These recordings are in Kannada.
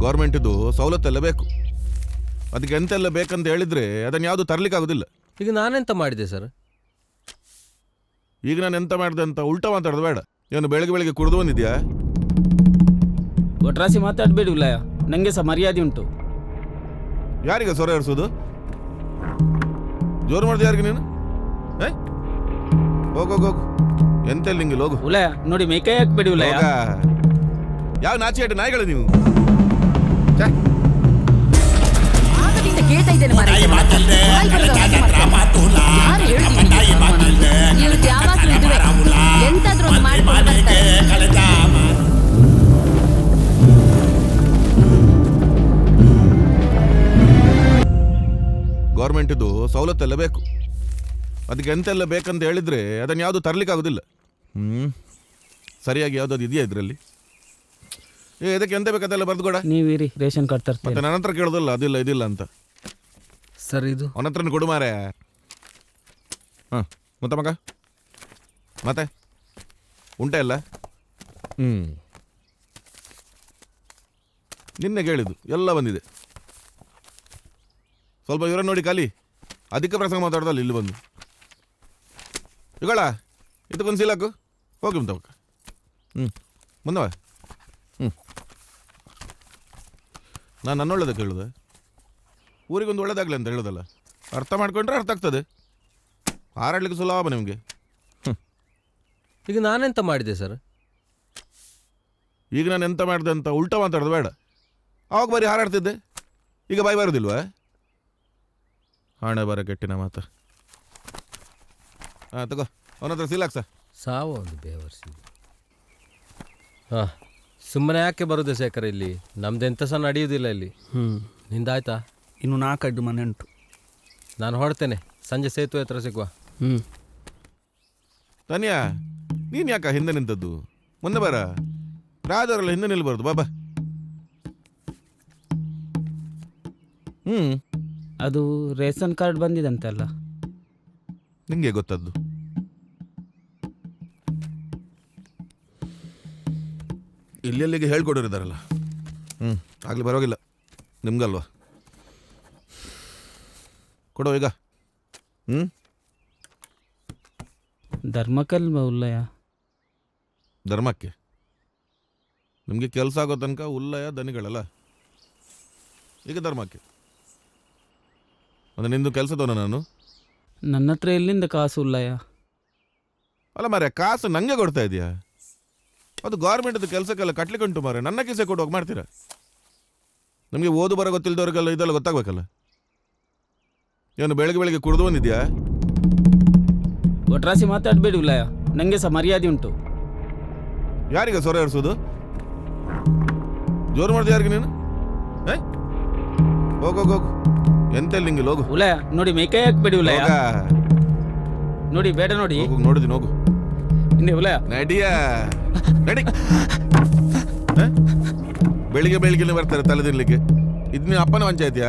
ಗೌರ್ಮೆಂಟಿದು ಸವಲತ್ತೆಲ್ಲ ಬೇಕು. ಅದಕ್ಕೆ ಎಂತೆಲ್ಲ ಬೇಕಂತ ಹೇಳಿದ್ರೆ ಅದನ್ನು ಯಾವುದು ತರಲಿಕ್ಕೆ ಆಗೋದಿಲ್ಲ. ಈಗ ನಾನೆಂತ ಮಾಡಿದೆ ಸರ್? ಈಗ ನಾನು ಎಂತ ಮಾಡಿದೆ ಅಂತ ಉಲ್ಟಾ ಮಾತಾಡೋದು ಬೇಡ. ಏನು ಬೆಳಗ್ಗೆ ಬೆಳಗ್ಗೆ ಕುಡಿದು ಬಂದಿದ್ಯಾ? ಒಟ್ರಾಸಿ ಮಾತಾಡಬೇಡಿ ಉಲ್ಲಯ್ಯ, ನನಗೆ ಸಹ ಮರ್ಯಾದೆ ಉಂಟು. ಯಾರಿಗೆ ಸೊರೆ ಏರಿಸೋದು? ಜೋರು ಮಾಡಿದೆ ಯಾರಿಗೆ ನೀನು? ಹೋಗೋಗು, ಎಂತೆಲ್ಲ ನಿಂಗೆ ಹೋಗು. ಉಲ್ಲಯ್ಯ ನೋಡಿ ಮೇಕೈ ಹಾಕ್ಬೇಡಿ ಉಲ್ಲಯ್ಯ. ಯಾವ ನಾಚಿಯಾಟ ನಾಯಿಗಳು ನೀವು? ಕೇಳ್ತಾ ಇದ್ದೇನೆ ಎಂತಾದ್ರೂ ಒಂದು ಮಾಡಿಕೊಂಡು ಬರ್ತಾರೆ. ಗೌರ್ಮೆಂಟಿದು ಸವಲತ್ತೆಲ್ಲ ಬೇಕು. ಅದಕ್ಕೆ ಎಂತೆಲ್ಲ ಬೇಕಂತ ಹೇಳಿದ್ರೆ ಅದನ್ನು ಯಾವುದು ತರಲಿಕ್ಕೆ ಆಗೋದಿಲ್ಲ. ಸರಿಯಾಗಿ ಯಾವುದಾದ್ರು ಇದೆಯಾ ಇದರಲ್ಲಿ? ಇದಕ್ಕೆ ಎಂತ ಬೇಕಂತೆಲ್ಲ ಬರ್ದುಕೊಡ. ನೀವಿರಿ ರೇಷನ್ ಕಾರ್ಡ್ ತರ್ತೀನಿ. ಮತ್ತೆ ನನ್ನ ಹತ್ರ ಕೇಳೋದಲ್ಲ ಅದಿಲ್ಲ ಇದಿಲ್ಲ ಅಂತ. ಸರ್ ಇದು ಅವನ ಹತ್ರನ ಕೊಡು ಮಾರೆ. ಹಾಂ ಮತ್ತೆ ಮಗ ಮತ್ತೆ ಉಂಟ ಎಲ್ಲ? ನಿನ್ನೆ ಕೇಳಿದ್ದು ಎಲ್ಲ ಬಂದಿದೆ. ಸ್ವಲ್ಪ ಇವರ ನೋಡಿ ಖಾಲಿ ಅಧಿಕ ಪ್ರಸಂಗ ಮಾತಾಡ್ದಲ್ಲ ಇಲ್ಲಿ ಬಂದು ಇಗಳ ಇದಕ್ಕೊಂದು ಸೀಲಾಕು ಹೋಗಿ ಮುಂತವಕ್ಕ. ಮುಂದವ ನಾನು ನನ್ನೊಳ್ಳೇದ ಕೇಳುದೆ. ಊರಿಗೊಂದು ಒಳ್ಳೇದಾಗಲಿ ಅಂತ ಹೇಳೋದಲ್ಲ. ಅರ್ಥ ಮಾಡ್ಕೊಂಡ್ರೆ ಅರ್ಥ ಆಗ್ತದೆ. ಹಾರಾಡ್ಲಿಕ್ಕೆ ಸುಲಭ ನಿಮಗೆ. ಈಗ ನಾನೆಂತ ಮಾಡಿದೆ ಸರ್? ಈಗ ನಾನು ಎಂತ ಮಾಡಿದೆ ಅಂತ ಉಲ್ಟಾ ಮಾತಾಡೋದು ಬೇಡ. ಆವಾಗ ಬರೀ ಹಾರಾಡ್ತಿದ್ದೆ, ಈಗ ಬಾಯಿ ಬರೋದಿಲ್ವಾ? ಹಣೆ ಬರ ಕೆಟ್ಟಿನ ಮಾತು. ಹಾಂ ತಗೋ, ಅವನ ಹತ್ರ ಸೀಲಾಕ್ಸ. ಸಾವು ಒಂದು ಬೇವರ್ಸಿ. ಹಾಂ ಸುಮ್ಮನೆ ಯಾಕೆ ಬರೋದು ಶೇಖರ ಇಲ್ಲಿ? ನಮ್ದೆಂತ ಸಹ ನಡೆಯುವುದಿಲ್ಲ ಇಲ್ಲಿ. ನಿಂದಾಯ್ತಾ? ಇನ್ನು 4 ಮನೆ ಉಂಟು. ನಾನು ಹೊಡ್ತೇನೆ, ಸಂಜೆ ಸೇತುವೆ ಹತ್ರ ಸಿಗುವ. ತನಿಯಾ ನೀನು ಯಾಕ ಹಿಂದೆ ನಿಂತದ್ದು? ಮುಂದೆ ಬರ. ರಾಜವರೆಲ್ಲ ಹಿಂದೆ ನಿಲ್ಬಾರ್ದು. ಬಾಬಾ. ಅದು ರೇಷನ್ ಕಾರ್ಡ್ ಬಂದಿದಂತಲ್ಲ. ನಿಂಗೆ ಗೊತ್ತದ್ದು? ಇಲ್ಲೆಲ್ಲಿಗೆ ಹೇಳ್ಕೊಡೋರಿದ್ದಾರಲ್ಲ. ಆಗಲಿ ಬರೋಗಿಲ್ಲ ನಿಮ್ಗಲ್ವಾ? ಕೊಡೋ ಈಗ. ಧರ್ಮಕ್ಕಲ್ವ ಉಲ್ಲಯ್ಯ? ಧರ್ಮಕ್ಕೆ ನಿಮಗೆ ಕೆಲಸ ಆಗೋ ತನಕ ಉಲ್ಲಯ ದನಿಗಳಲ್ಲ. ಈಗ ಧರ್ಮಕ್ಕೆ ಅಂದರೆ ನಿಂದು ಕೆಲಸದವನ ನಾನು? ನನ್ನ ಹತ್ರ ಎಲ್ಲಿಂದ ಕಾಸು ಉಲ್ಲಯ್ಯ? ಅಲ್ಲ ಮಾರ್ರೆ, ಕಾಸು ನನಗೆ ಕೊಡ್ತಾ ಇದೆಯಾ? ಅದು ಗೌರ್ಮೆಂಟದು ಕೆಲಸಕ್ಕೆಲ್ಲ ಕಟ್ಲಿಕ್ಕುಂಟು ಮಾರ್ರೆ. ನನ್ನ ಕಿಸೆ ಕೊಡುವಾಗ ಮಾಡ್ತೀರಾ? ನಮಗೆ ಓದು ಬರೋ ಗೊತ್ತಿಲ್ಲದವ್ರಿಗೆಲ್ಲ ಇದೆಲ್ಲ ಗೊತ್ತಾಗಬೇಕಲ್ಲ. ಏನು ಬೆಳಗ್ಗೆ ಬೆಳಗ್ಗೆ ಕುಡಿದು ಬಂದಿದ್ಯಾ? ಒಟ್ರಾಸಿ ಮಾತಾಡಬೇಡಿ ಉಲ್ಲಯ್ಯ, ನನಗೆ ಸಹ ಮರ್ಯಾದೆ ಉಂಟು. ಯಾರಿಗೆ ಸೊರೆ ಏರಿಸೋದು? ಜೋರು ಮಾಡಿದೆ ಯಾರಿಗೆ ನೀನು? ಹೋಗೋಗು, ಎಂತೆಲ್ಲ ನಿಂಗೆ ಹೋಗು. ಉಲ್ಲಯ್ಯ ನೋಡಿ ಮೇಕೈ ಹಾಕ್ಬೇಡಿ ಉಲ್ಲಯ್ಯ. ನೋಡಿ ಬೇಡ ನೋಡಿ. ನೋಡಿದ್ದೀನಿ ಹೋಗು. ಹಿಂದೆ ಉಲ್ಲಯ್ಯ ನಡಿಯ ನಡಿ. ಬೆಳಿಗ್ಗೆ ಬೆಳಿಗ್ಗೆ ಬರ್ತಾರೆ ತಲೆ ತಿನ್ಲಿಕ್ಕೆ. ಇದು ನೀನು ಅಪ್ಪನ ಪಂಚಾಯತಿಯಾ?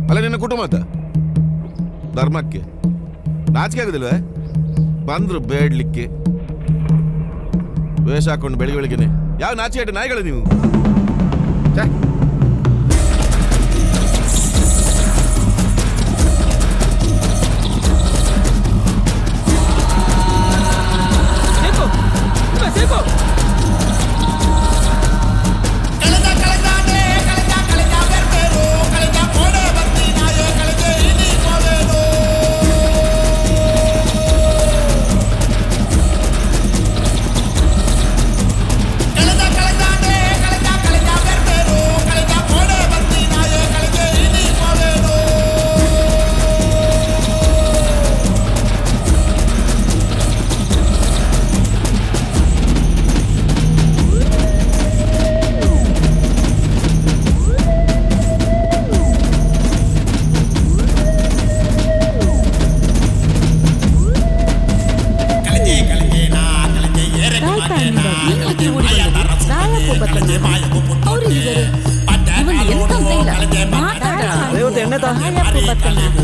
ಅಲ್ಲ ನಿನ್ನ ಕುಟುಂಬದ ಧರ್ಮಕ್ಕೆ ನಾಚಿಕೆ ಆಗುದಿಲ್ವ? ಬಂದ್ರು ಬೇಡ್ಲಿಕ್ಕೆ ವೇಷ ಹಾಕೊಂಡು ಬೆಳಿಗ್ಗೆ ಬೆಳಿಗ್ಗೆನೆ. ಯಾವ ನಾಚಿಕೆ ನಾಯಿಗಳು ನೀವು?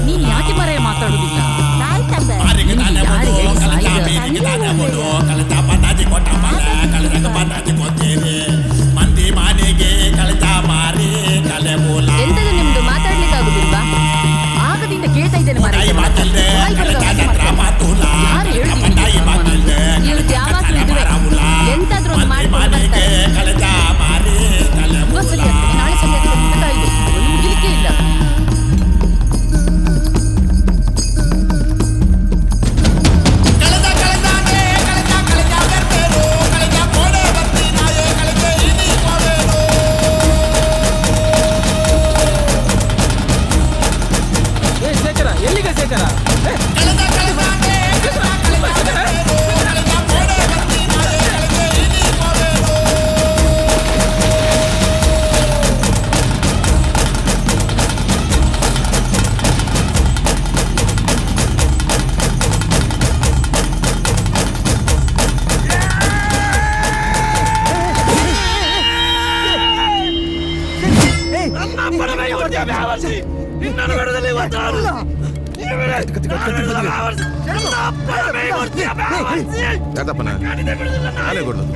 ನೀನ್ ಯಾಕೆ ಮರೆ ಮಾತಾಡುದಿಲ್ಲ? ಮಂದಿ ಮನೆಗೆ ಕಳೆದ ಮಾರಿ ಯಾಕಪ್ಪನ ನಾನೇ ಕೊಡೋದು.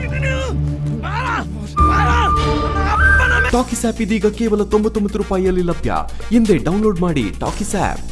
ಟಾಕಿಸ್ ಆಪ್ ಇದೀಗ ಕೇವಲ 99 ರೂಪಾಯಿಯಲ್ಲಿ ಲಭ್ಯ. ಹಿಂದೆ ಡೌನ್ಲೋಡ್ ಮಾಡಿ ಟಾಕಿಸ್ ಆಪ್.